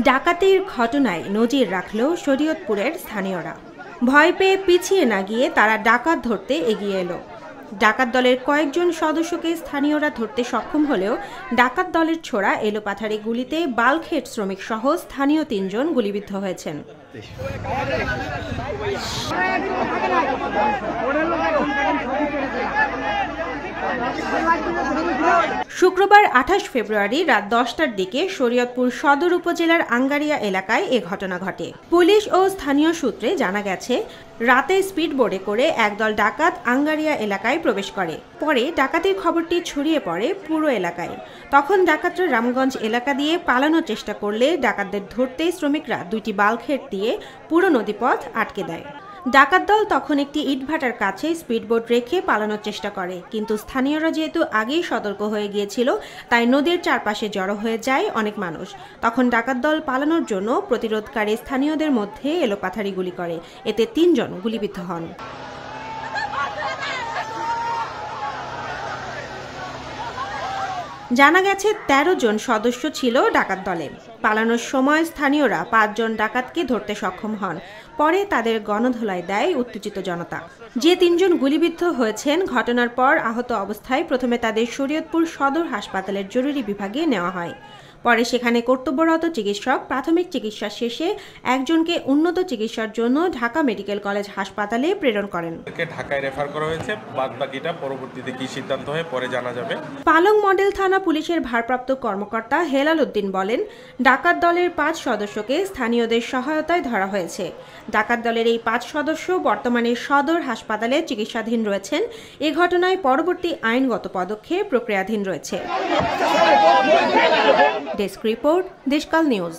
ডাকাতির ঘটনায় নজির রাখল শরীয়তপুরের স্থানীয়রা। ভয় পেয়ে পিছিয়ে না গিয়ে তারা ডাকাত ধরতে এগিয়ে এলো। ডাকাত দলের কয়েকজন সদস্যকে স্থানীয়রা ধরতে সক্ষম হলেও ডাকাত দলের ছোড়া এলোপাথারি গুলিতে বাল্কহেড শ্রমিক সহ স্থানীয় ৩ জন গুলিবিদ্ধ হয়েছেন। শুক্রবার ২৮ ফেব্রুয়ারি রাত ১০টার দিকে শরীয়তপুর সদর উপজেলার আঙ্গারিয়া এলাকায় এ ঘটনা ঘটে। পুলিশ ও স্থানীয় সূত্রে জানা গেছে, রাতে স্পিডবোটে করে একদল ডাকাত আঙ্গারিয়া এলাকায় প্রবেশ করে। পরে ডাকাতির খবরটি ছড়িয়ে পড়ে পুরো এলাকায়। তখন ডাকাতরা রামগঞ্জ এলাকা দিয়ে পালানোর চেষ্টা করলে ডাকাতদের ধরতে শ্রমিকরা ২টি বাল্কহেড দিয়ে পুরো নদীপথ আটকে দেয়। ডাকাত দল তখন একটি ইটভাটার কাছে স্পিডবোট রেখে পালানোর চেষ্টা করে, কিন্তু স্থানীয়রা যেহেতু আগেই সতর্ক হয়ে গিয়েছিল, তাই নদীর চারপাশে জড়ো হয়ে যায় অনেক মানুষ। তখন ডাকাত দল পালানোর জন্য প্রতিরোধকারী স্থানীয়দের মধ্যে এলোপাথারি গুলি করে, এতে ৩ জন গুলিবিদ্ধ হন। জানা গেছে ১৩ জন সদস্য ছিল ডাকাত দলে। পালানোর সময় স্থানীয়রা ৫ জন ডাকাতকে ধরতে সক্ষম হন। পরে তাদের গণধোলাই দেয় উত্তেজিত জনতা। যে ৩ জন গুলিবিদ্ধ হয়েছেন, ঘটনার পর আহত অবস্থায় প্রথমে তাদের শরীয়তপুর সদর হাসপাতালের জরুরি বিভাগে নেওয়া হয়। পরে সেখানে কর্তব্যরত চিকিৎসক প্রাথমিক চিকিৎসা শেষে একজনকে উন্নত চিকিৎসার জন্য ঢাকা মেডিকেল কলেজ হাসপাতালে প্রেরণ করেন। ঢাকায় রেফার করা হয়েছে, বাদবাকিটা পরবর্তীতে কি সিদ্ধান্ত হয় পরে জানা যাবে। পালং মডেল থানা পুলিশের ভারপ্রাপ্ত কর্মকর্তা হেলাল উদ্দিন বলেন, ডাকাত দলের ৫ সদস্যকে স্থানীয়দের সহায়তায় ধরা হয়েছে। ডাকাত দলের এই ৫ সদস্য বর্তমানে সদর হাসপাতালে চিকিৎসাধীন রয়েছেন। এ ঘটনায় পরবর্তী আইনগত পদক্ষেপ প্রক্রিয়াধীন রয়েছে। Desk report, Deshkal news.